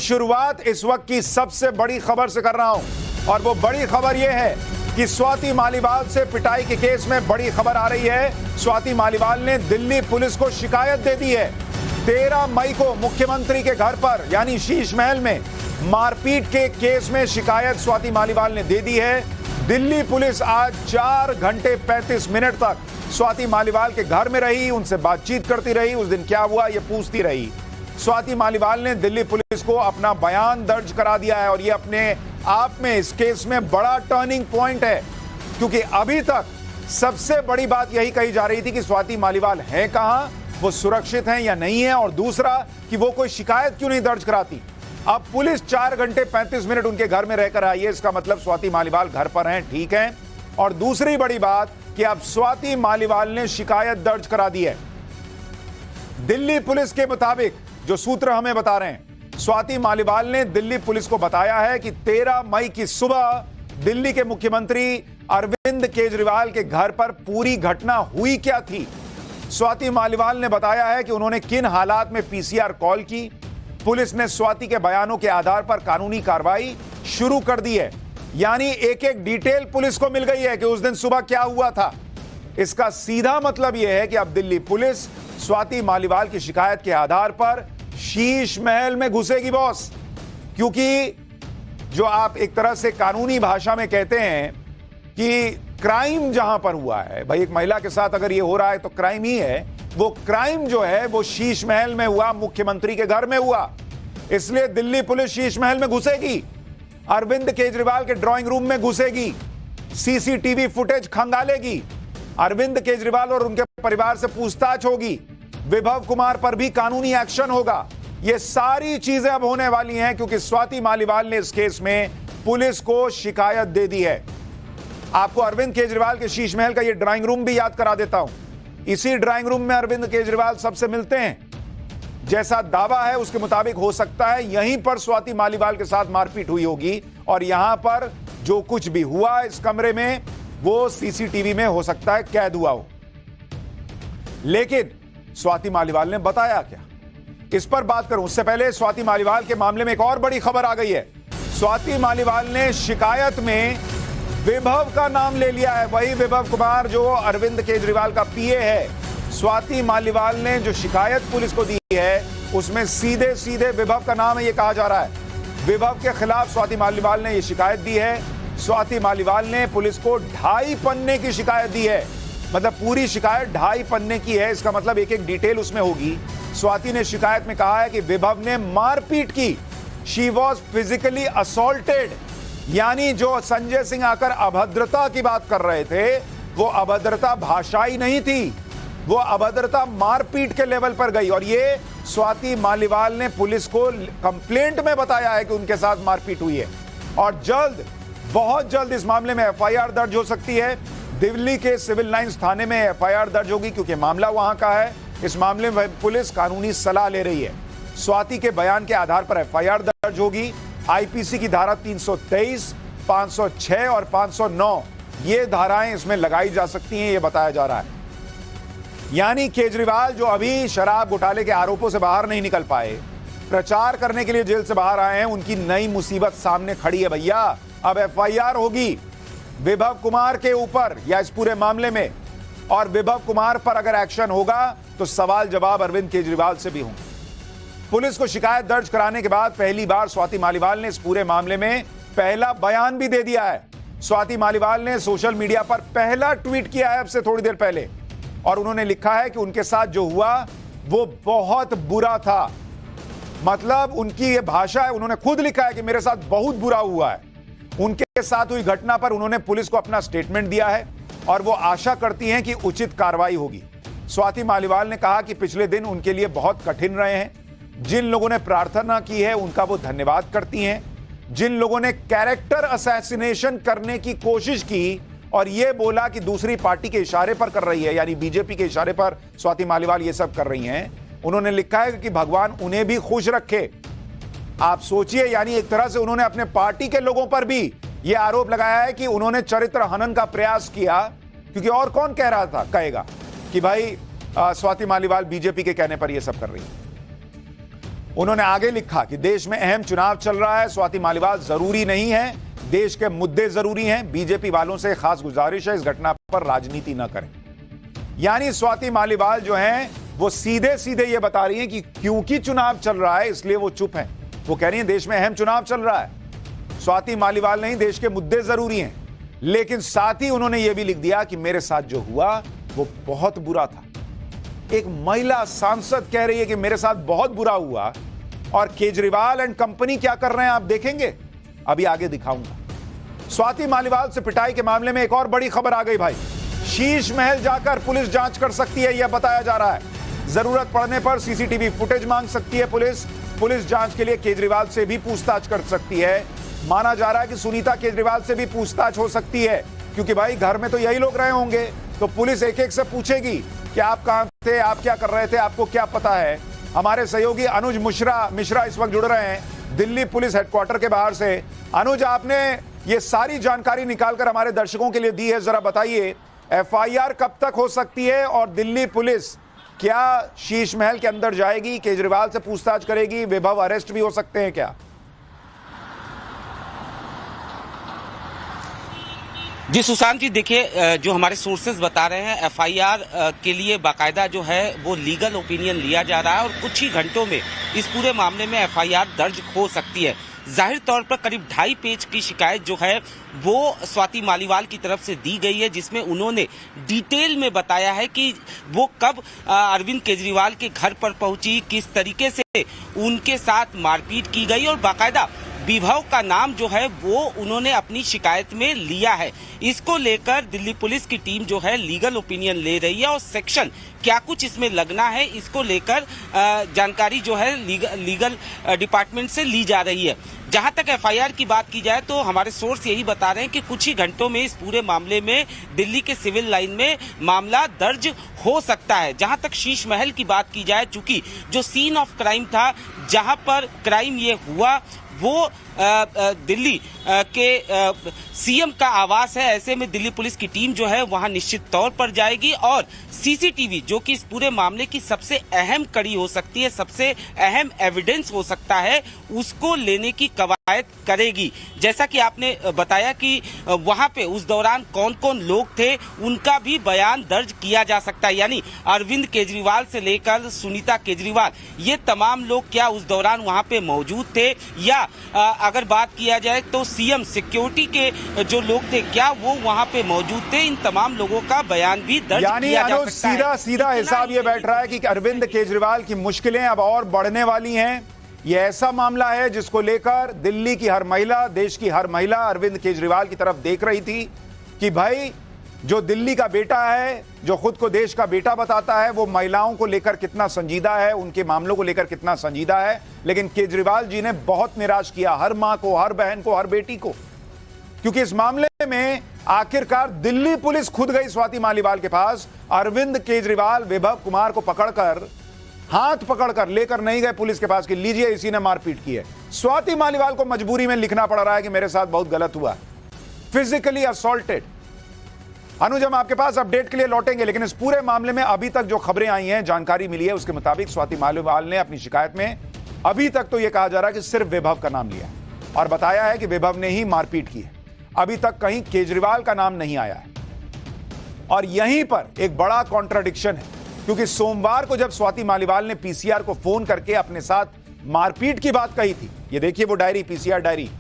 शुरुआत इस वक्त की सबसे बड़ी खबर से कर रहा हूं और वो बड़ी खबर यह है कि स्वाति मालीवाल से पिटाई के केस में बड़ी खबर आ रही है। स्वाति मालीवाल ने दिल्ली पुलिस को शिकायत दे दी है। 13 मई को मुख्यमंत्री के घर पर यानी शीश महल में मारपीट के केस में शिकायत स्वाति मालीवाल ने दे दी है। दिल्ली पुलिस आज 4 घंटे 35 मिनट तक स्वाति मालीवाल के घर में रही, उनसे बातचीत करती रही, उस दिन क्या हुआ ये पूछती रही। स्वाति मालीवाल ने दिल्ली पुलिस को अपना बयान दर्ज करा दिया है और ये अपने आप में इस केस में बड़ा टर्निंग पॉइंट है, क्योंकि अभी तक सबसे बड़ी बात यही कही जा रही थी कि स्वाति मालीवाल है कहां, वो सुरक्षित हैं या नहीं है, और दूसरा कि वो कोई शिकायत क्यों नहीं दर्ज कराती। अब पुलिस 4 घंटे 35 मिनट उनके घर में रहकर आई है, इसका मतलब स्वाति मालीवाल घर पर हैं, ठीक है। और दूसरी बड़ी बात कि अब स्वाति मालीवाल ने शिकायत दर्ज करा दी है। दिल्ली पुलिस के मुताबिक जो सूत्र हमें बता रहे हैं, स्वाति मालीवाल ने दिल्ली पुलिस को बताया है कि 13 मई की सुबह दिल्ली के मुख्यमंत्री अरविंद केजरीवाल के घर पर पूरी घटना हुई क्या थी। स्वाति मालीवाल ने बताया है कि उन्होंने किन हालात में पीसीआर कॉल की। पुलिस ने स्वाति के बयानों के आधार पर कानूनी कार्रवाई शुरू कर दी है, यानी एक एक डिटेल पुलिस को मिल गई है कि उस दिन सुबह क्या हुआ था। इसका सीधा मतलब यह है कि अब दिल्ली पुलिस स्वाति मालीवाल की शिकायत के आधार पर शीश महल में घुसेगी बॉस, क्योंकि जो आप एक तरह से कानूनी भाषा में कहते हैं कि क्राइम जहां पर हुआ है, भाई एक महिला के साथ अगर ये हो रहा है तो क्राइम ही है, वो क्राइम जो है वो शीश महल में हुआ, मुख्यमंत्री के घर में हुआ। इसलिए दिल्ली पुलिस शीश महल में घुसेगी, अरविंद केजरीवाल के ड्राइंग रूम में घुसेगी, सीसीटीवी फुटेज खंगालेगी, अरविंद केजरीवाल और उनके परिवार से पूछताछ होगी, विभव कुमार पर भी कानूनी एक्शन होगा। ये सारी चीजें अब होने वाली हैं क्योंकि स्वाति मालीवाल ने इस केस में पुलिस को शिकायत दे दी है। आपको अरविंद केजरीवाल के शीश महल का ये ड्राइंग रूम भी याद करा देता हूं। इसी ड्राइंग रूम में अरविंद केजरीवाल सबसे मिलते हैं। जैसा दावा है उसके मुताबिक हो सकता है यहीं पर स्वाति मालीवाल के साथ मारपीट हुई होगी और यहां पर जो कुछ भी हुआ इस कमरे में वो सीसीटीवी में हो सकता है कैद हुआ हो। लेकिन स्वाति मालीवाल ने बताया क्या, इस पर बात करूं उससे पहले स्वाति मालीवाल के मामले में एक और बड़ी खबर आ गई है। स्वाति मालीवाल ने शिकायत में विभव का नाम ले लिया है, वही विभव कुमार जो अरविंद केजरीवाल का पीए है। स्वाति मालीवाल ने जो शिकायत पुलिस को दी है उसमें सीधे सीधे विभव का नाम है, ये कहा जा रहा है। विभव के खिलाफ स्वाति मालीवाल ने यह शिकायत दी है। स्वाति मालीवाल ने पुलिस को 2.5 पन्ने की शिकायत दी है, मतलब पूरी शिकायत 2.5 पन्ने की है, इसका मतलब एक एक डिटेल उसमें होगी। स्वाति ने शिकायत में कहा है कि विभव ने मारपीट की, शी वॉज फिजिकली असॉल्टेड, यानी जो संजय सिंह आकर अभद्रता की बात कर रहे थे वो अभद्रता भाषाई नहीं थी, वो अभद्रता मारपीट के लेवल पर गई। और ये स्वाति मालीवाल ने पुलिस को कंप्लेंट में बताया है कि उनके साथ मारपीट हुई है और जल्द, बहुत जल्द इस मामले में एफआईआर दर्ज हो सकती है। दिल्ली के सिविल लाइंस थाने में एफआईआर दर्ज होगी क्योंकि मामला वहां का है। इस मामले में पुलिस कानूनी सलाह ले रही है। स्वाति के बयान के आधार पर एफआईआर दर्ज होगी। आईपीसी की धारा 323, 506 और 509 ये धाराएं इसमें लगाई जा सकती हैं, ये बताया जा रहा है। यानी केजरीवाल जो अभी शराब घोटाले के आरोपों से बाहर नहीं निकल पाए, प्रचार करने के लिए जेल से बाहर आए हैं, उनकी नई मुसीबत सामने खड़ी है भैया। अब एफआईआर होगी विभव कुमार के ऊपर या इस पूरे मामले में, और विभव कुमार पर अगर एक्शन होगा तो सवाल जवाब अरविंद केजरीवाल से भी होंगे। पुलिस को शिकायत दर्ज कराने के बाद पहली बार स्वाति मालीवाल ने इस पूरे मामले में पहला बयान भी दे दिया है। स्वाति मालीवाल ने सोशल मीडिया पर पहला ट्वीट किया है अब से थोड़ी देर पहले, और उन्होंने लिखा है कि उनके साथ जो हुआ वो बहुत बुरा था। मतलब उनकी ये भाषा है, उन्होंने खुद लिखा है कि मेरे साथ बहुत बुरा हुआ है। उनके साथ हुई घटना पर उन्होंने पुलिस को अपना स्टेटमेंट दिया है और वो आशा करती हैं कि उचित कार्रवाई होगी। स्वाति मालीवाल ने कहा कि पिछले दिन उनके लिए बहुत कठिन रहे हैं। जिन लोगों ने प्रार्थना की है उनका वो धन्यवाद करती हैं। जिन लोगों ने कैरेक्टर असैसिनेशन करने की कोशिश की और ये बोला कि दूसरी पार्टी के इशारे पर कर रही है, यानी बीजेपी के इशारे पर स्वाति मालीवाल ये सब कर रही हैं, उन्होंने लिखा है कि भगवान उन्हें भी खुश रखे। आप सोचिए, यानी एक तरह से उन्होंने अपने पार्टी के लोगों पर भी यह आरोप लगाया है कि उन्होंने चरित्र हनन का प्रयास किया, क्योंकि और कौन कह रहा था, कहेगा कि भाई स्वाति मालीवाल बीजेपी के कहने पर यह सब कर रही है। उन्होंने आगे लिखा कि देश में अहम चुनाव चल रहा है, स्वाति मालीवाल जरूरी नहीं है, देश के मुद्दे जरूरी हैं। बीजेपी वालों से खास गुजारिश है इस घटना पर राजनीति न करें। यानी स्वाति मालीवाल जो हैं वो सीधे सीधे ये बता रही हैं कि क्योंकि चुनाव चल रहा है इसलिए वो चुप हैं। वो कह रही हैं देश में अहम चुनाव चल रहा है, स्वाति मालीवाल नहीं, देश के मुद्दे जरूरी हैं। लेकिन साथ ही उन्होंने ये भी लिख दिया कि मेरे साथ जो हुआ वो बहुत बुरा था। एक महिला सांसद कह रही है कि मेरे साथ बहुत बुरा हुआ, और केजरीवाल एंड कंपनी क्या कर रहे हैं आप देखेंगे, अभी आगे दिखाऊंगा। स्वाति मालीवाल से पिटाई के मामले में एक और बड़ी खबर आ गई भाई। शीश महल जाकर पुलिस जांच कर सकती है, यह बताया जा रहा है। जरूरत पड़ने पर सीसीटीवी फुटेज मांग सकती है पुलिस जांच के लिए केजरीवाल से भी पूछताछ कर सकती है। माना जा रहा है कि सुनीता केजरीवाल से भी पूछताछ हो सकती है, क्योंकि भाई घर में तो यही लोग रहे होंगे, तो पुलिस एक एक से पूछेगी कि आप कहां थे, आप क्या कर रहे थे, आपको क्या पता है। हमारे सहयोगी अनुज मिश्रा इस वक्त जुड़ रहे हैं दिल्ली पुलिस हेडक्वार्टर के बाहर से। अनुज, आपने ये सारी जानकारी निकालकर हमारे दर्शकों के लिए दी है, जरा बताइए एफआईआर कब तक हो सकती है, और दिल्ली पुलिस क्या शीश महल के अंदर जाएगी, केजरीवाल से पूछताछ करेगी, विभव अरेस्ट भी हो सकते हैं क्या? जी सुशांत जी, देखिए जो हमारे सोर्सेज बता रहे हैं एफआईआर के लिए बाकायदा जो है वो लीगल ओपिनियन लिया जा रहा है और कुछ ही घंटों में इस पूरे मामले में एफआईआर दर्ज हो सकती है। जाहिर तौर पर करीब 2.5 पेज की शिकायत जो है वो स्वाति मालीवाल की तरफ से दी गई है, जिसमें उन्होंने डिटेल में बताया है कि वो कब अरविंद केजरीवाल के घर पर पहुंची, किस तरीके से उनके साथ मारपीट की गई, और बाकायदा विभव का नाम जो है वो उन्होंने अपनी शिकायत में लिया है। इसको लेकर दिल्ली पुलिस की टीम जो है लीगल ओपिनियन ले रही है, और सेक्शन क्या कुछ इसमें लगना है इसको लेकर जानकारी जो है लीगल डिपार्टमेंट से ली जा रही है। जहां तक एफआईआर की बात की जाए तो हमारे सोर्स यही बता रहे हैं कि कुछ ही घंटों में इस पूरे मामले में दिल्ली के सिविल लाइन में मामला दर्ज हो सकता है। जहां तक शीश महल की बात की जाए, चूंकि जो सीन ऑफ क्राइम था, जहां पर क्राइम ये हुआ वो दिल्ली के सीएम का आवास है, ऐसे में दिल्ली पुलिस की टीम जो है वहां निश्चित तौर पर जाएगी और सीसीटीवी जो कि इस पूरे मामले की सबसे अहम कड़ी हो सकती है, सबसे अहम एविडेंस हो सकता है, उसको लेने की कवायद करेगी। जैसा कि आपने बताया कि वहां पे उस दौरान कौन कौन लोग थे उनका भी बयान दर्ज किया जा सकता है, यानी अरविंद केजरीवाल से लेकर सुनीता केजरीवाल, ये तमाम लोग क्या उस दौरान वहां पे मौजूद थे, या अगर बात किया जाए तो सीएम सिक्योरिटी के जो लोग थे क्या वो वहां पे मौजूद थे, इन तमाम लोगों का बयान भी दर्ज किया जा सकता है। सीधा हिसाब ये बैठ रहा है कि अरविंद केजरीवाल की मुश्किलें अब और बढ़ने वाली हैं। ये ऐसा मामला है जिसको लेकर दिल्ली की हर महिला, देश की हर महिला अरविंद केजरीवाल की तरफ देख रही थी कि भाई जो दिल्ली का बेटा है, जो खुद को देश का बेटा बताता है, वो महिलाओं को लेकर कितना संजीदा है, उनके मामलों को लेकर कितना संजीदा है। लेकिन केजरीवाल जी ने बहुत निराश किया हर मां को, हर बहन को, हर बेटी को, क्योंकि इस मामले में आखिरकार दिल्ली पुलिस खुद गई स्वाति मालीवाल के पास। अरविंद केजरीवाल विभव कुमार को पकड़कर, हाथ पकड़कर लेकर नहीं गए पुलिस के पास कि लीजिए इसी ने मारपीट की है। स्वाति मालीवाल को मजबूरी में लिखना पड़ रहा है कि मेरे साथ बहुत गलत हुआ, फिजिकली असॉल्टेड। अनुज, हम आपके पास अपडेट के लिए लौटेंगे, लेकिन इस पूरे मामले में अभी तक जो खबरें आई हैं, जानकारी मिली है, उसके मुताबिक स्वाति मालीवाल ने अपनी शिकायत में अभी तक तो यह कहा जा रहा है कि सिर्फ विभव का नाम लिया और बताया है कि विभव ने ही मारपीट की है। अभी तक कहीं केजरीवाल का नाम नहीं आया है। और यहीं पर एक बड़ा कॉन्ट्राडिक्शन है, क्योंकि सोमवार को जब स्वाति मालीवाल ने पीसीआर को फोन करके अपने साथ मारपीट की बात कही थी, ये देखिए वो डायरी, पीसीआर डायरी,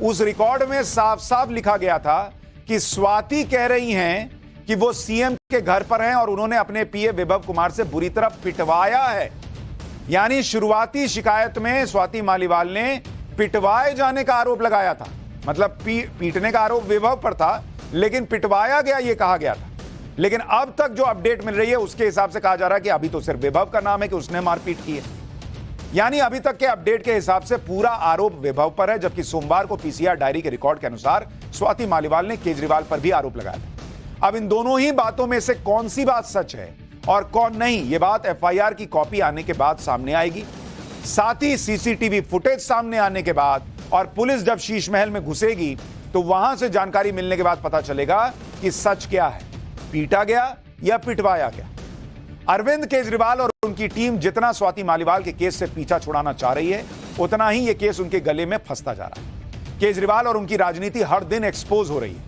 उस रिकॉर्ड में साफ साफ लिखा गया था कि स्वाति कह रही हैं कि वो सीएम के घर पर हैं और उन्होंने अपने पीए विभव कुमार से बुरी तरह पिटवाया है। यानी शुरुआती शिकायत में स्वाति मालीवाल ने पिटवाए जाने का आरोप लगाया था, मतलब पीटने का आरोप विभव पर था, लेकिन पिटवाया गया ये कहा गया था। लेकिन अब तक जो अपडेट मिल रही है उसके हिसाब से कहा जा रहा है कि अभी तो सिर्फ विभव का नाम है कि उसने मारपीट की है। यानी अभी तक के अपडेट के हिसाब से पूरा आरोप विभव पर है, जबकि सोमवार को पीसीआर डायरी के रिकॉर्ड के अनुसार स्वाति मालीवाल ने केजरीवाल पर भी आरोप लगाया था। अब इन दोनों ही बातों में से कौन सी बात सच है और कौन नहीं, यह बात एफआईआर की कॉपी आने के बाद सामने आएगी। साथ ही सीसीटीवी फुटेज सामने आने के बाद और पुलिस जब शीश महल में घुसेगी तो वहां से जानकारी मिलने के बाद पता चलेगा कि सच क्या है, पीटा गया या पिटवाया गया। अरविंद केजरीवाल और उनके उनकी टीम जितना स्वाति मालीवाल के केस से पीछा छुड़ाना चाह रही है, उतना ही यह केस उनके गले में फंसता जा रहा है। केजरीवाल और उनकी राजनीति हर दिन एक्सपोज हो रही है,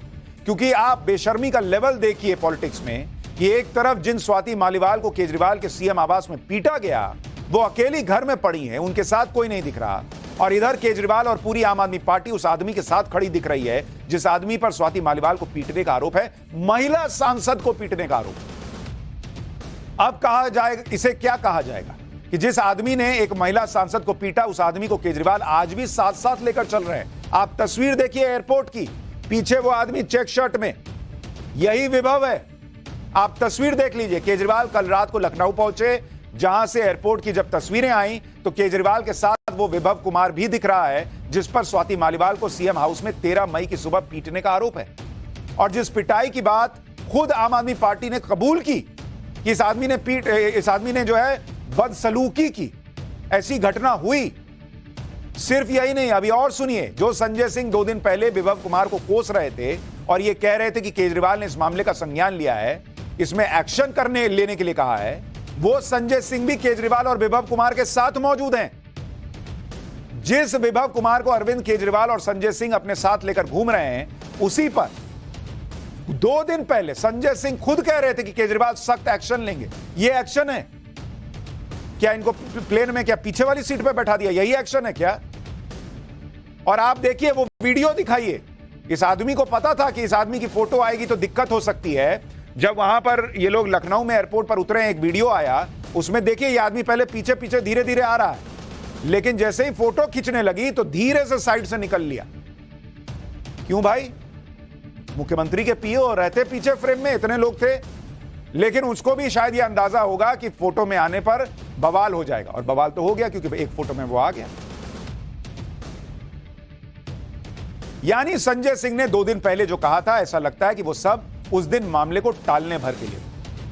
क्योंकि आप बेशर्मी का लेवल देखिए पॉलिटिक्स में कि एक तरफ जिन स्वाति मालीवाल को केजरीवाल के सीएम आवास में पीटा गया, वो अकेली घर में पड़ी हैं, उनके साथ कोई नहीं दिख रहा, और इधर केजरीवाल और पूरी आम आदमी पार्टी उस आदमी के साथ खड़ी दिख रही है जिस आदमी पर स्वाति मालीवाल को पीटने का आरोप है, महिला सांसद को पीटने का आरोप। अब कहा जाएगा, इसे क्या कहा जाएगा कि जिस आदमी ने एक महिला सांसद को पीटा, उस आदमी को केजरीवाल आज भी साथ साथ लेकर चल रहे हैं। आप तस्वीर देखिए एयरपोर्ट की, पीछे वो आदमी चेक शर्ट में, यही विभव है। आप तस्वीर देख लीजिए। केजरीवाल कल रात को लखनऊ पहुंचे, जहां से एयरपोर्ट की जब तस्वीरें आई तो केजरीवाल के साथ वो विभव कुमार भी दिख रहा है, जिस पर स्वाति मालीवाल को सीएम हाउस में 13 मई की सुबह पीटने का आरोप है, और जिस पिटाई की बात खुद आम आदमी पार्टी ने कबूल की कि इस आदमी ने जो है बदसलूकी की, ऐसी घटना हुई। सिर्फ यही नहीं, अभी और सुनिए, जो संजय सिंह 2 दिन पहले विभव कुमार को कोस रहे थे और ये कह रहे थे कि केजरीवाल ने इस मामले का संज्ञान लिया है, इसमें एक्शन लेने के लिए कहा है, वो संजय सिंह भी केजरीवाल और विभव कुमार के साथ मौजूद हैं। जिस विभव कुमार को अरविंद केजरीवाल और संजय सिंह अपने साथ लेकर घूम रहे हैं, उसी पर 2 दिन पहले संजय सिंह खुद कह रहे थे कि केजरीवाल सख्त एक्शन लेंगे। ये एक्शन है क्या? इनको प्लेन में क्या पीछे वाली सीट पर बैठा दिया, यही एक्शन है क्या? और आप देखिए वो वीडियो दिखाइए। इस आदमी को पता था कि इस आदमी की फोटो आएगी तो दिक्कत हो सकती है। जब वहां पर ये लोग लखनऊ में एयरपोर्ट पर उतरे, एक वीडियो आया, उसमें देखिए ये आदमी पहले पीछे पीछे धीरे धीरे आ रहा है, लेकिन जैसे ही फोटो खींचने लगी तो धीरे से साइड से निकल लिया। क्यों भाई? मुख्यमंत्री के पीओ रहते पीछे फ्रेम में, इतने लोग थे, लेकिन उसको भी शायद ये अंदाजा होगा कि फोटो में आने पर बवाल हो जाएगा, और बवाल तो हो गया क्योंकि एक फोटो में वो आ गया। यानी संजय सिंह ने 2 दिन पहले जो कहा था, ऐसा लगता है कि वो सब उस दिन मामले को टालने भर के लिए,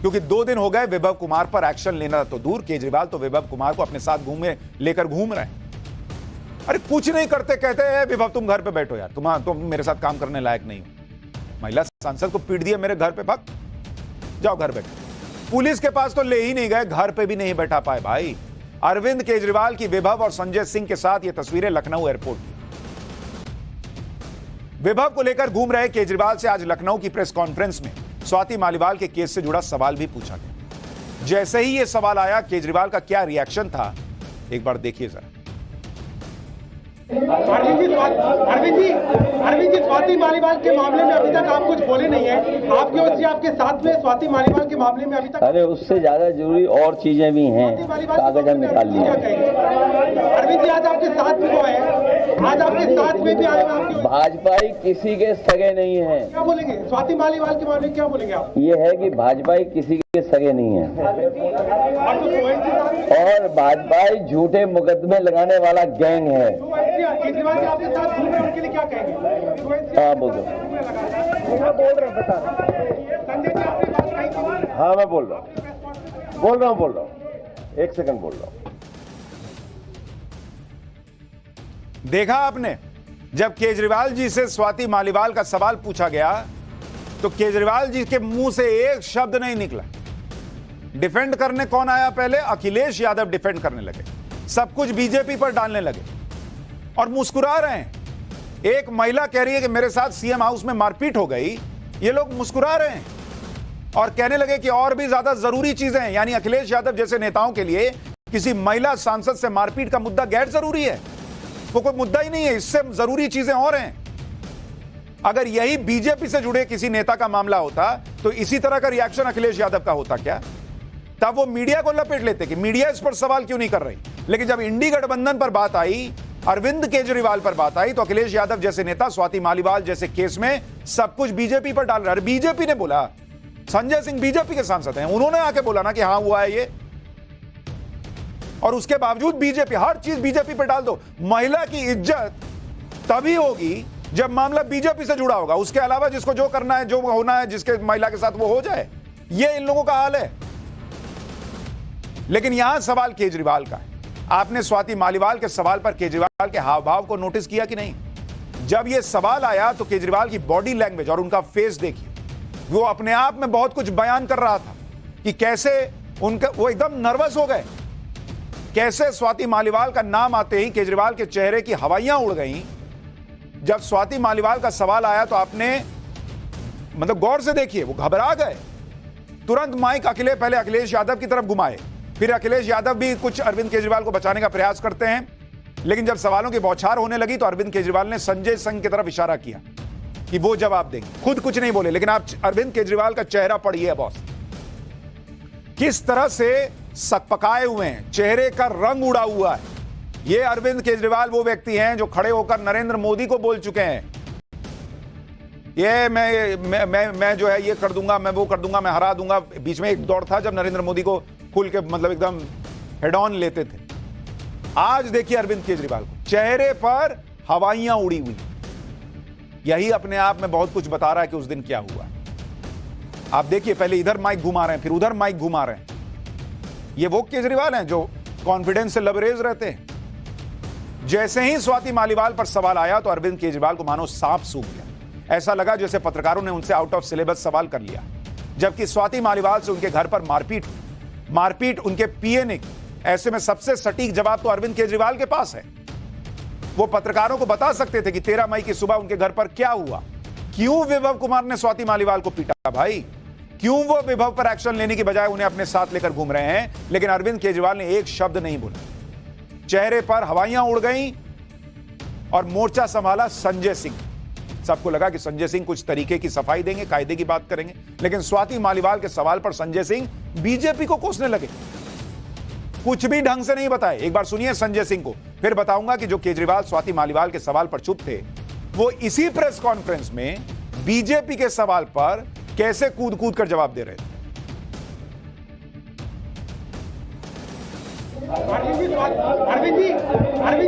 क्योंकि 2 दिन हो गए विभव कुमार पर एक्शन लेना तो दूर, केजरीवाल तो विभव कुमार को अपने साथ लेकर घूम रहे हैं। अरे कुछ नहीं करते, कहते हैं विभव तुम घर पे बैठो यार, तुम मेरे साथ काम करने लायक नहीं हो। महिला सांसद को पीट दिया मेरे घर पे, भाग जाओ घर बैठो। पुलिस के पास तो ले ही नहीं गए, घर पे भी नहीं बैठा पाए भाई। अरविंद केजरीवाल की विभव और संजय सिंह के साथ ये तस्वीरें लखनऊ एयरपोर्ट की। विभव को लेकर घूम रहे केजरीवाल से आज लखनऊ की प्रेस कॉन्फ्रेंस में स्वाति मालीवाल के केस से जुड़ा सवाल भी पूछा गया। जैसे ही यह सवाल आया, केजरीवाल का क्या रिएक्शन था, एक बार देखिए जरा। अरविंद जी, स्वाति मालीवाल के मामले में अभी तक आप कुछ बोले नहीं है। आपकी ओर से आपके साथ में स्वाति मालीवाल के मामले में अभी तक, अरे उससे ज्यादा जरूरी और चीजें भी हैं, कागज हम निकाल लिए। अरविंद जी, आज आपके साथ में वो है, आज आपके साथ में भी आए हैं। भाजपाई किसी के सगे नहीं है। क्या बोलेंगे स्वाति मालीवाल के मामले में, क्या बोलेंगे आप? ये है कि भाजपाई किसी के सगे नहीं है, और भाजपाई झूठे मुकदमे लगाने वाला गैंग है। केजरीवाल जी आपके साथ घूम रहे हैं, उनके लिए क्या कहेंगे? हाँ बोलो। बोल रहे हैं, बता संजय जी, आपने बात कही थी। हाँ मैं बोल रहा हूँ, 1 सेकंड बोल रहा हूँ। देखा आपने, जब केजरीवाल जी से स्वाति मालीवाल का सवाल पूछा गया तो केजरीवाल जी के मुंह से एक शब्द नहीं निकला। डिफेंड करने कौन आया पहले? अखिलेश यादव डिफेंड करने लगे, सब कुछ बीजेपी पर डालने लगे और मुस्कुरा रहे हैं। एक महिला कह रही है कि मेरे साथ सीएम हाउस में मारपीट हो गई, ये लोग मुस्कुरा रहे हैं और कहने लगे कि और भी ज्यादा जरूरी चीजें हैं। यानी अखिलेश यादव जैसे नेताओं के लिए किसी महिला सांसद से मारपीट का मुद्दा गैर जरूरी है, वो कोई मुद्दा ही नहीं है, इससे जरूरी चीजें और हैं। अगर यही बीजेपी से जुड़े किसी नेता का मामला होता तो इसी तरह का रिएक्शन अखिलेश यादव का होता क्या? तब वो मीडिया को लपेट लेते कि मीडिया इस पर सवाल क्यों नहीं कर रही। लेकिन जब इंडी गठबंधन पर बात आई, अरविंद केजरीवाल पर बात आई, तो अखिलेश यादव जैसे नेता स्वाति मालीवाल जैसे केस में सब कुछ बीजेपी पर डाल रहा है। बीजेपी ने बोला, संजय सिंह बीजेपी के सांसद हैं, उन्होंने आके बोला ना कि हाँ हुआ है ये, और उसके बावजूद बीजेपी हर चीज बीजेपी पर डाल दो। महिला की इज्जत तभी होगी जब मामला बीजेपी से जुड़ा होगा, उसके अलावा जिसको जो करना है, जो होना है जिसके महिला के साथ, वो हो जाए। ये इन लोगों का हाल है। लेकिन यहां सवाल केजरीवाल का है। आपने स्वाति मालीवाल के सवाल पर केजरीवाल के हाव भाव को नोटिस किया कि नहीं? जब यह सवाल आया तो केजरीवाल की बॉडी लैंग्वेज और उनका फेस देखिए, वो अपने आप में बहुत कुछ बयान कर रहा था कि कैसे उनका वो एकदम नर्वस हो गए। कैसे स्वाति मालीवाल का नाम आते ही केजरीवाल के चेहरे की हवाइयां उड़ गईं। जब स्वाति मालीवाल का सवाल आया तो आपने मतलब गौर से देखिए, वो घबरा गए। तुरंत माइक पहले अखिलेश यादव की तरफ घुमाए, फिर अखिलेश यादव भी कुछ अरविंद केजरीवाल को बचाने का प्रयास करते हैं, लेकिन जब सवालों की बौछार होने लगी तो अरविंद केजरीवाल ने संजय सिंह की तरफ इशारा किया कि वो जवाब देंगे। खुद कुछ नहीं बोले, लेकिन आप अरविंद केजरीवाल का चेहरा पढ़िए बॉस, किस तरह से सकपकाए हुए हैं, चेहरे का रंग उड़ा हुआ है। ये अरविंद केजरीवाल वो व्यक्ति हैं जो खड़े होकर नरेंद्र मोदी को बोल चुके हैं, ये मैं जो है ये कर दूंगा, मैं वो कर दूंगा, मैं हरा दूंगा। बीच में एक दौर था जब नरेंद्र मोदी को खुल के मतलब एकदम हेड ऑन लेते थे। आज देखिए अरविंद केजरीवाल को, चेहरे पर हवाइयां उड़ी हुई। यही अपने आप में बहुत कुछ बता रहा है कि उस दिन क्या हुआ। आप देखिए, पहले इधर माइक घुमा रहे हैं, फिर उधर माइक घुमा रहे हैं। ये वो केजरीवाल हैं जो कॉन्फिडेंस से लबरेज रहते हैं। जैसे ही स्वाति मालीवाल पर सवाल आया तो अरविंद केजरीवाल को मानो सांप सूंघ गया। ऐसा लगा जैसे पत्रकारों ने उनसे आउट ऑफ सिलेबस सवाल कर लिया, जबकि स्वाति मालीवाल से उनके घर पर मारपीट उनके पीए ने की। ऐसे में सबसे सटीक जवाब तो अरविंद केजरीवाल के पास है। वो पत्रकारों को बता सकते थे कि 13 मई की सुबह उनके घर पर क्या हुआ, क्यों विभव कुमार ने स्वाति मालीवाल को पीटा भाई, क्यों वो विभव पर एक्शन लेने की बजाय उन्हें अपने साथ लेकर घूम रहे हैं। लेकिन अरविंद केजरीवाल ने एक शब्द नहीं बोला, चेहरे पर हवाइयां उड़ गईं और मोर्चा संभाला संजय सिंह। सबको लगा कि संजय सिंह कुछ तरीके की सफाई देंगे, कायदे की बात करेंगे, लेकिन स्वाति मालीवाल के सवाल पर संजय सिंह बीजेपी को कोसने लगे, कुछ भी ढंग से नहीं बताए। एक बार सुनिए संजय सिंह को, फिर बताऊंगा कि जो केजरीवाल स्वाति मालीवाल के सवाल पर चुप थे, वो इसी प्रेस कॉन्फ्रेंस में बीजेपी के सवाल पर कैसे कूद कूद कर जवाब दे रहे थे। अरविंद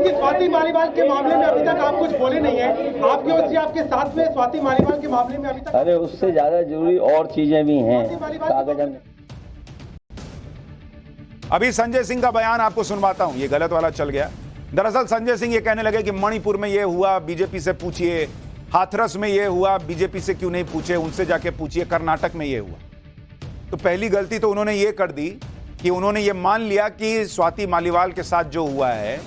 जी स्वाति मालीवाल के मामले में अभी तक आप कुछ बोले नहीं है, आपकी ओर से आपके साथ में स्वाति मालीवाल के मामले में अभी तक। अरे उससे ज्यादा जरूरी और चीजें भी हैं। कागज हम अभी संजय सिंह का बयान आपको सुनवाता हूं, ये गलत वाला चल गया। दरअसल संजय सिंह ये कहने लगे कि मणिपुर में ये हुआ, बीजेपी से पूछिए, हाथरस में ये हुआ, बीजेपी से क्यों नहीं पूछे, उनसे जाके पूछिए, कर्नाटक में ये हुआ। तो पहली गलती तो उन्होंने ये कर दी कि उन्होंने ये मान लिया कि स्वाति मालीवाल के साथ जो हुआ है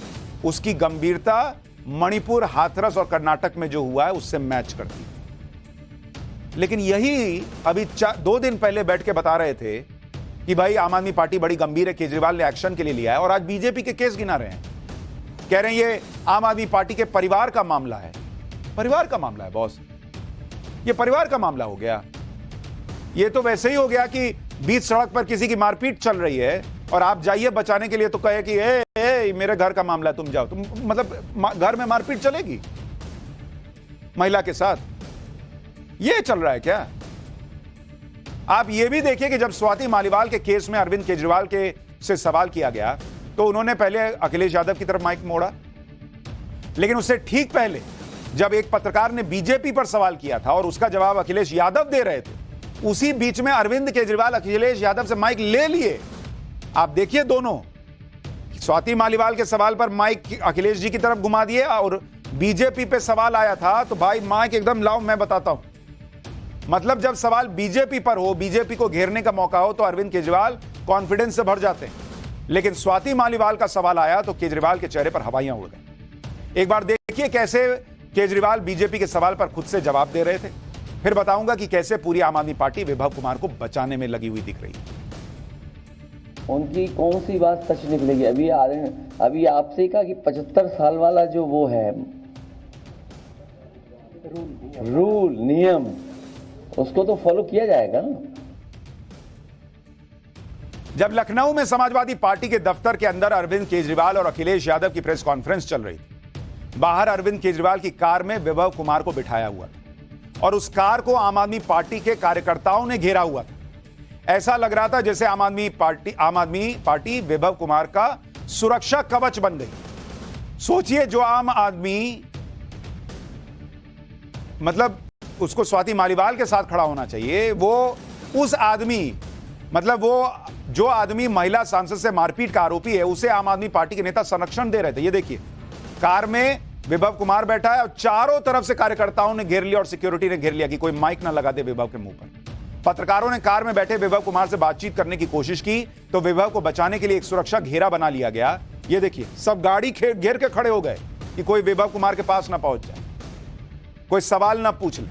उसकी गंभीरता मणिपुर, हाथरस और कर्नाटक में जो हुआ है उससे मैच करती। लेकिन यही अभी 2 दिन पहले बैठ के बता रहे थे कि भाई आम आदमी पार्टी बड़ी गंभीर है, केजरीवाल ने एक्शन के लिए लिया है, और आज बीजेपी के केस गिना रहे हैं, कह रहे हैं ये आम आदमी पार्टी के परिवार का मामला है। परिवार का मामला है बॉस, ये परिवार का मामला हो गया। ये तो वैसे ही हो गया कि बीच सड़क पर किसी की मारपीट चल रही है और आप जाइए बचाने के लिए तो कहे कि ए मेरे घर का मामला है, तुम जाओ। तुम मतलब घर में मारपीट चलेगी महिला के साथ, ये चल रहा है क्या? आप ये भी देखिए कि जब स्वाति मालीवाल के केस में अरविंद केजरीवाल के से सवाल किया गया तो उन्होंने पहले अखिलेश यादव की तरफ माइक मोड़ा, लेकिन उससे ठीक पहले जब एक पत्रकार ने बीजेपी पर सवाल किया था और उसका जवाब अखिलेश यादव दे रहे थे, उसी बीच में अरविंद केजरीवाल अखिलेश यादव से माइक ले लिए। आप देखिए, दोनों स्वाति मालीवाल के सवाल पर माइक अखिलेश जी की तरफ घुमा दिए और बीजेपी पे सवाल आया था तो भाई माइक एकदम लाओ, मैं बताता हूं। मतलब जब सवाल बीजेपी पर हो, बीजेपी को घेरने का मौका हो तो अरविंद केजरीवाल कॉन्फिडेंस से भर जाते हैं, लेकिन स्वाति मालीवाल का सवाल आया तो केजरीवाल के चेहरे पर हवाइयां उड़ गई। एक बार देखिए कैसे केजरीवाल बीजेपी के सवाल पर खुद से जवाब दे रहे थे, फिर बताऊंगा कि कैसे पूरी आम आदमी पार्टी विभव कुमार को बचाने में लगी हुई दिख रही है। उनकी कौन सी बात सच निकलेगी? अभी आपसे कहा कि 75 साल वाला जो वो है रूल नियम, उसको तो फॉलो किया जाएगा ना। जब लखनऊ में समाजवादी पार्टी के दफ्तर के अंदर अरविंद केजरीवाल और अखिलेश यादव की प्रेस कॉन्फ्रेंस चल रही थी, बाहर अरविंद केजरीवाल की कार में विभव कुमार को बिठाया हुआ था और उस कार को आम आदमी पार्टी के कार्यकर्ताओं ने घेरा हुआ था। ऐसा लग रहा था जैसे आम आदमी पार्टी विभव कुमार का सुरक्षा कवच बन गई। सोचिए, जो आम आदमी मतलब उसको स्वाति मालीवाल के साथ खड़ा होना चाहिए, वो उस आदमी मतलब वो जो आदमी महिला सांसद से मारपीट का आरोपी है, उसे आम आदमी पार्टी के नेता संरक्षण दे रहे थे। ये देखिए, कार में विभव कुमार बैठा है और चारों तरफ से कार्यकर्ताओं ने घेर लिया और सिक्योरिटी ने घेर लिया कि कोई माइक ना लगा दे विभव के मुंह पर। पत्रकारों ने कार में बैठे विभव कुमार से बातचीत करने की कोशिश की तो विभव को बचाने के लिए एक सुरक्षा घेरा बना लिया गया। ये देखिए, सब गाड़ी घेर के खड़े हो गए कि कोई विभव कुमार के पास ना पहुंच जाए, कोई सवाल ना पूछ ले।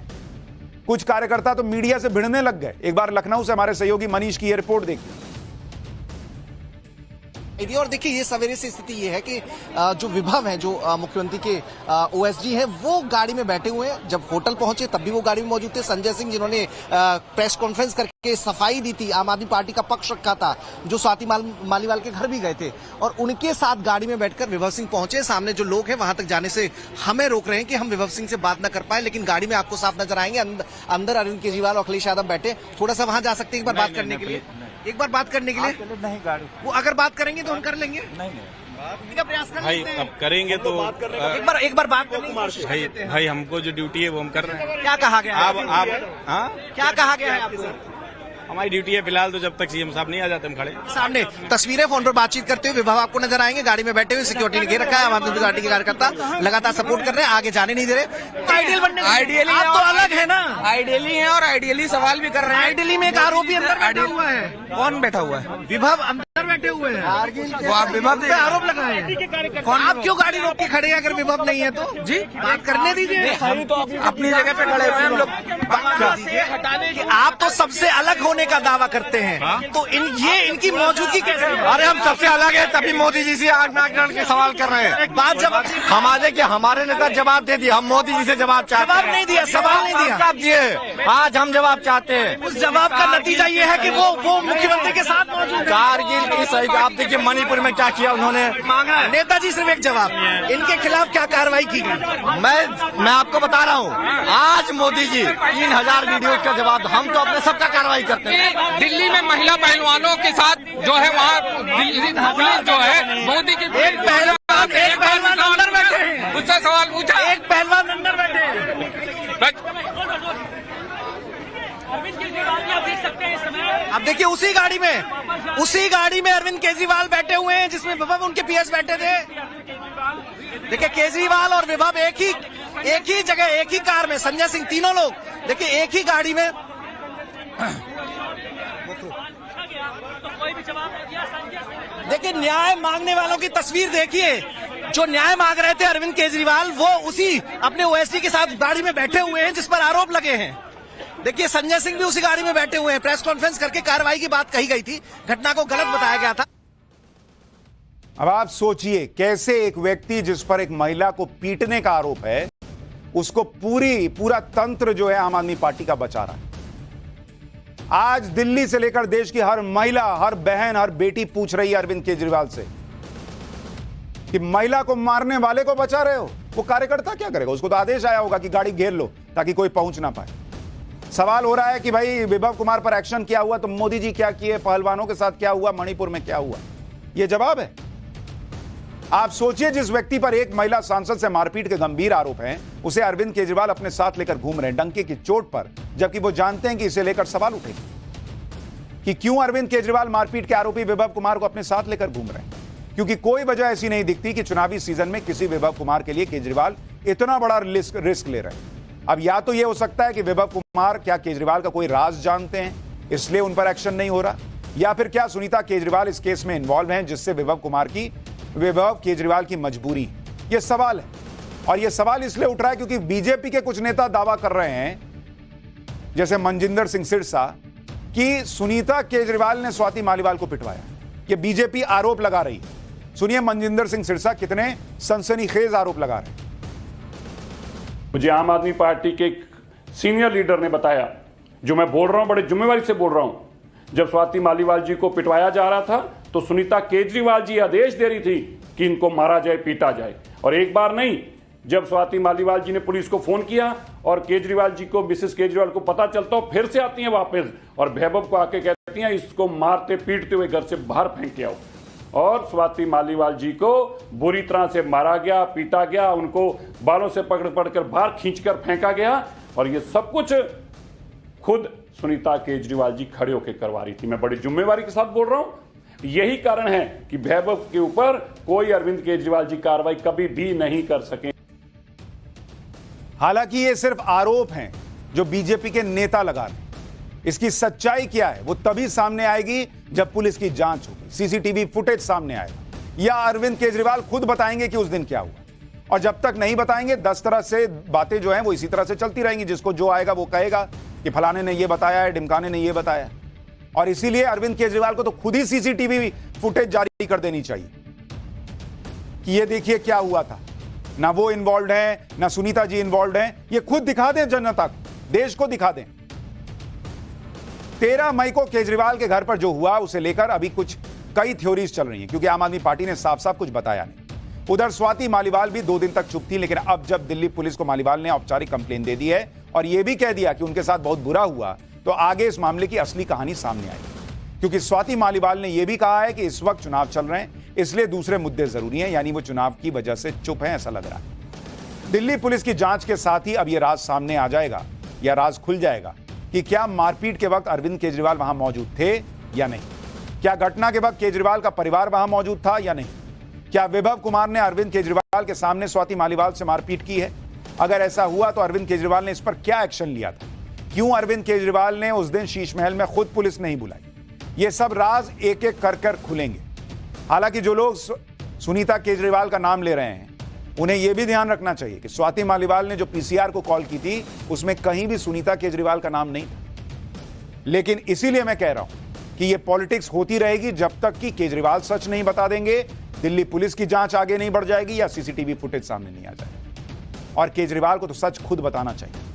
कुछ कार्यकर्ता तो मीडिया से भिड़ने लग गए। एक बार लखनऊ से हमारे सहयोगी मनीष की ये रिपोर्ट देखिए। और देखिए, ये सवेरे से स्थिति ये है कि जो विभव है, जो मुख्यमंत्री के ओएसडी हैं, वो गाड़ी में बैठे हुए हैं। जब होटल पहुंचे तब भी वो गाड़ी में मौजूद थे। संजय सिंह, जिन्होंने प्रेस कॉन्फ्रेंस करके सफाई दी थी, आम आदमी पार्टी का पक्ष रखा था, जो स्वाति मालीवाल के घर भी गए थे, और उनके साथ गाड़ी में बैठकर विभव सिंह पहुंचे। सामने जो लोग हैं वहां तक जाने से हमें रोक रहे हैं कि हम विभव सिंह से बात न कर पाए, लेकिन गाड़ी में आपको साफ नजर आएंगे। अंदर अरविंद केजरीवाल और अखिलेश यादव बैठे। थोड़ा सा वहां जा सकते हैं एक बार बात करने के लिए? एक बार बात करने के लिए नहीं, गाड़ी वो अगर बात करेंगे तो हम कर लेंगे। नहीं का प्रयास कर भाई, अब करेंगे तो एक बार बात करने भाई हमको जो ड्यूटी है वो हम कर रहे हैं। क्या कहा गया है? आप हाँ, क्या कहा गया है आपको? हमारी ड्यूटी है फिलहाल तो जब तक सीएम साहब नहीं आ जाते हम खड़े। सामने तस्वीरें, फोन पर बातचीत करते हुए विभव आपको नजर आएंगे, गाड़ी में बैठे हुए। सिक्योरिटी ने घेर रखा है। आम आदमी पार्टी के कार्यकर्ता लगातार सपोर्ट कर रहे हैं, आगे जाने नहीं दे रहे। आइडियल बनने, आइडियली आप तो अलग है ना, आइडियली है और आइडियली सवाल भी कर रहे हैं। आइडियली में एक आरोपी अंदर बैठा हुआ है। कौन बैठा हुआ है? विभव अंदर बैठे हुए हैं। वो आप विभव पे आरोप लगाए हैं। आप क्यों गाड़ी रोक के खड़े हैं अगर विभव नहीं है तो? जी बात करने दीजिए। हम तो अपनी जगह पे खड़े हुए हैं हम लोग। आप तो सबसे अलग होने का दावा करते हैं, तो इनकी मौजूदगी कैसे? अरे हम सबसे अलग है, तभी मोदी जी से आग नाक के सवाल कर रहे हैं। बात जवाब हमारे नेता जवाब दे दिया, हम मोदी जी से जवाब चाहते हैं। जवाब नहीं दिया, सवाल नहीं दिया। जवाब दिए, आज हम जवाब चाहते हैं। उस जवाब का नतीजा ये है कि वो मुख्यमंत्री के साथ मौजूद है। कारगिल की सही, आप देखिए मणिपुर में क्या किया उन्होंने, मांगा है। नेताजी सिर्फ एक जवाब, इनके खिलाफ क्या कार्रवाई की गई? मैं आपको बता रहा हूँ, आज मोदी जी 3000 वीडियो का जवाब, हम तो अपने सबका कार्रवाई करते हैं। दिल्ली में महिला पहलवानों के साथ जो है वहाँ दिल्ली पुलिस जो है मोदी की एक पहलवान अंदर बैठे हैं, उससे सवाल पूछा। एक पहलवान अंदर बैठे हैं। अब देखिए, उसी गाड़ी में अरविंद केजरीवाल बैठे हुए हैं, जिसमें विभव उनके पीएस बैठे थे। देखिए, केजरीवाल और विभव एक ही जगह, एक ही कार में, संजय सिंह, तीनों लोग देखिए एक ही गाड़ी में। देखिए, न्याय मांगने वालों की तस्वीर देखिए। जो न्याय मांग रहे थे अरविंद केजरीवाल, वो उसी अपने ओएसडी के साथ गाड़ी में बैठे हुए हैं जिस पर आरोप लगे हैं। देखिए, संजय सिंह भी उसी गाड़ी में बैठे हुए हैं। प्रेस कॉन्फ्रेंस करके कार्रवाई की बात कही गई थी, घटना को गलत बताया गया था। अब आप सोचिए, कैसे एक व्यक्ति जिस पर एक महिला को पीटने का आरोप है, उसको पूरा तंत्र जो है आम आदमी पार्टी का बचा रहा है। आज दिल्ली से लेकर देश की हर महिला, हर बहन, हर बेटी पूछ रही है अरविंद केजरीवाल से कि महिला को मारने वाले को बचा रहे हो। वो कार्यकर्ता क्या करेगा? उसको तो आदेश आया होगा कि गाड़ी घेर लो ताकि कोई पहुंच ना पाए। सवाल हो रहा है कि भाई विभव कुमार पर एक्शन क्या हुआ, तो मोदी जी क्या किए, पहलवानों के साथ क्या हुआ, मणिपुर में क्या हुआ? यह जवाब है। आप सोचिए, जिस व्यक्ति पर एक महिला सांसद से मारपीट के गंभीर आरोप हैं, उसे अरविंद केजरीवाल अपने साथ लेकर घूम रहे हैं डंके की चोट पर, जबकि वो जानते हैं कि इसे लेकर सवाल उठेंगे कि क्यों अरविंद केजरीवाल मारपीट के आरोपी विभव कुमार को अपने साथ लेकर घूम रहे हैं। क्योंकि कोई वजह ऐसी नहीं दिखती कि चुनावी सीजन में किसी विभव कुमार के लिए केजरीवाल इतना बड़ा रिस्क ले रहे हैं। अब या तो यह हो सकता है कि विभव कुमार क्या केजरीवाल का कोई राज जानते हैं, इसलिए उन पर एक्शन नहीं हो रहा, या फिर क्या सुनीता केजरीवाल इस केस में इन्वॉल्व हैं, जिससे विभव केजरीवाल की मजबूरी। यह सवाल है, और यह सवाल इसलिए उठ रहा है क्योंकि बीजेपी के कुछ नेता दावा कर रहे हैं, जैसे मनजिंदर सिंह सिरसा, कि सुनीता केजरीवाल ने स्वाति मालीवाल को पिटवाया। यह बीजेपी आरोप लगा रही है। सुनिए मनजिंदर सिंह सिरसा कितने सनसनीखेज आरोप लगा रहे हैं। मुझे आम आदमी पार्टी के एक सीनियर लीडर ने बताया, जो मैं बोल रहा हूं बड़े जिम्मेवारी से बोल रहा हूं, जब स्वाति मालीवाल जी को पिटवाया जा रहा था तो सुनीता केजरीवाल जी आदेश दे रही थी कि इनको मारा जाए, पीटा जाए। और एक बार नहीं, जब स्वाति मालीवाल जी ने पुलिस को फोन किया और केजरीवाल जी को, मिसेस केजरीवाल को पता चलता हो, फिर से आती हैं वापस और वैभव को आके कहती हैं इसको मारते पीटते हुए घर से बाहर फेंक के आओ। और स्वाति मालीवाल जी को बुरी तरह से मारा गया, पीटा गया, उनको बालों से पकड़ बाहर खींचकर फेंका गया। और ये सब कुछ खुद सुनीता केजरीवाल जी खड़े होकर करवा रही थी। मैं बड़ी जिम्मेवारी के साथ बोल रहा हूं। यही कारण है कि वैभव के ऊपर कोई अरविंद केजरीवाल जी कार्रवाई कभी भी नहीं कर सके। हालांकि ये सिर्फ आरोप हैं जो बीजेपी के नेता लगा रहे हैं। इसकी सच्चाई क्या है वो तभी सामने आएगी जब पुलिस की जांच होगी, सीसीटीवी फुटेज सामने आएगा, या अरविंद केजरीवाल खुद बताएंगे कि उस दिन क्या हुआ। और जब तक नहीं बताएंगे 10 तरह से बातें जो हैं वो इसी तरह से चलती रहेंगी। जिसको जो आएगा वो कहेगा कि फलाने ने ये बताया है, ढिमकाने ने ये बताया। और इसीलिए अरविंद केजरीवाल को तो खुद ही सीसीटीवी फुटेज जारी कर देनी चाहिए कि ये देखिए क्या हुआ था। ना वो इन्वॉल्व है, ना सुनीता जी इन्वॉल्व है, ये खुद दिखा दें जनता को, देश को दिखा दें। 13 मई को केजरीवाल के घर पर जो हुआ उसे लेकर अभी कुछ कई थ्योरीज चल रही हैं, क्योंकि आम आदमी पार्टी ने साफ साफ कुछ बताया नहीं। उधर स्वाति मालीवाल भी 2 दिन तक चुप थी, लेकिन अब जब दिल्ली पुलिस को मालीवाल ने औपचारिक कंप्लेन दे दी है और यह भी कह दिया कि उनके साथ बहुत बुरा हुआ, तो आगे इस मामले की असली कहानी सामने आएगी। क्योंकि स्वाति मालीवाल ने यह भी कहा है कि इस वक्त चुनाव चल रहे हैं, इसलिए दूसरे मुद्दे जरूरी हैं, यानी वो चुनाव की वजह से चुप है, ऐसा लग रहा है। दिल्ली पुलिस की जांच के साथ ही अब यह राज सामने आ जाएगा या राज खुल जाएगा कि क्या मारपीट के वक्त अरविंद केजरीवाल वहां मौजूद थे या नहीं, क्या घटना के वक्त केजरीवाल का परिवार वहां मौजूद था या नहीं, क्या विभव कुमार ने अरविंद केजरीवाल के सामने स्वाति मालीवाल से मारपीट की है। अगर ऐसा हुआ तो अरविंद केजरीवाल ने इस पर क्या एक्शन लिया था, क्यों अरविंद केजरीवाल ने उस दिन शीश महल में खुद पुलिस नहीं बुलाई। ये सब राज एक एक कर खुलेंगे। हालांकि जो लोग सुनीता केजरीवाल का नाम ले रहे हैं उन्हें यह भी ध्यान रखना चाहिए कि स्वाति मालीवाल ने जो पीसीआर को कॉल की थी उसमें कहीं भी सुनीता केजरीवाल का नाम नहीं था। लेकिन इसीलिए मैं कह रहा हूं कि यह पॉलिटिक्स होती रहेगी जब तक कि केजरीवाल सच नहीं बता देंगे, दिल्ली पुलिस की जांच आगे नहीं बढ़ जाएगी या सीसीटीवी फुटेज सामने नहीं आ जाएगी। और केजरीवाल को तो सच खुद बताना चाहिए।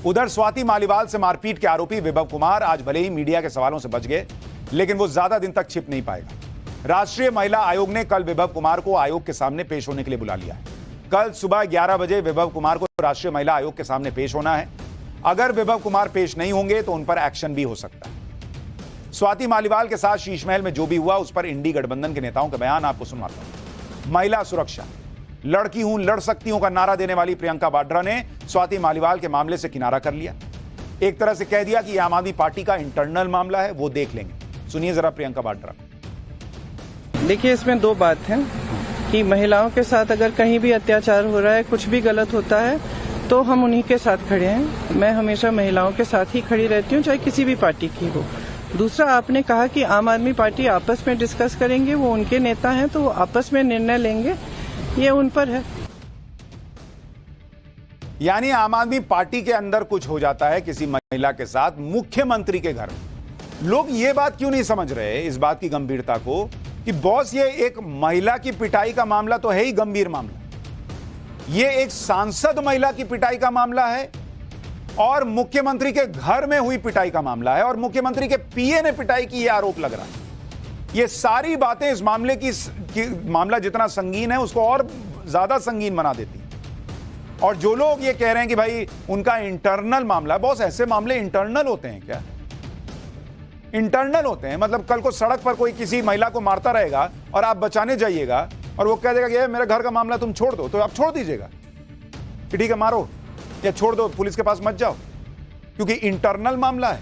उधर स्वाति मालीवाल से मारपीट के आरोपी विभव कुमार आज भले ही मीडिया के सवालों से बच गए, लेकिन वो ज्यादा दिन तक छिप नहीं पाएगा। राष्ट्रीय महिला आयोग ने कल विभव कुमार को आयोग के सामने पेश होने के लिए बुला लिया है। कल सुबह 11 बजे विभव कुमार को राष्ट्रीय महिला आयोग के सामने पेश होना है। अगर विभव कुमार पेश नहीं होंगे तो उन पर एक्शन भी हो सकता है। स्वाति मालीवाल के साथ शीश महल में जो भी हुआ उस पर इंडी गठबंधन के नेताओं के बयान आपको सुनवाता हूं। महिला सुरक्षा, लड़की हूं लड़ सकती हूं का नारा देने वाली प्रियंका वाड्रा ने स्वाति मालीवाल के मामले से किनारा कर लिया। एक तरह से कह दिया कि यह आम आदमी पार्टी का इंटरनल मामला है, वो देख लेंगे। सुनिए जरा प्रियंका वाड्रा। देखिए, इसमें 2 बात है कि महिलाओं के साथ अगर कहीं भी अत्याचार हो रहा है, कुछ भी गलत होता है, तो हम उन्हीं के साथ खड़े हैं। मैं हमेशा महिलाओं के साथ ही खड़ी रहती हूँ, चाहे किसी भी पार्टी की हो। दूसरा, आपने कहा कि आम आदमी पार्टी आपस में डिस्कस करेंगे, वो उनके नेता हैं तो वो आपस में निर्णय लेंगे, ये उन पर है। यानी आम आदमी पार्टी के अंदर कुछ हो जाता है किसी महिला के साथ मुख्यमंत्री के घर में। लोग ये बात क्यों नहीं समझ रहे, इस बात की गंभीरता को, कि बॉस ये एक महिला की पिटाई का मामला तो है ही गंभीर मामला, ये एक सांसद महिला की पिटाई का मामला है और मुख्यमंत्री के घर में हुई पिटाई का मामला है और मुख्यमंत्री के पीए ने पिटाई की, यह आरोप लग रहा है। ये सारी बातें इस मामले की मामला जितना संगीन है उसको और ज्यादा संगीन बना देती है। और जो लोग ये कह रहे हैं कि भाई उनका इंटरनल मामला, बॉस ऐसे मामले इंटरनल होते हैं क्या? इंटरनल होते हैं मतलब कल को सड़क पर कोई किसी महिला को मारता रहेगा और आप बचाने जाइएगा और वो कह देगा कि मेरे घर का मामला तुम छोड़ दो, तो आप छोड़ दीजिएगा कि ठीक है मारो या छोड़ दो, पुलिस के पास मत जाओ, क्योंकि इंटरनल मामला है।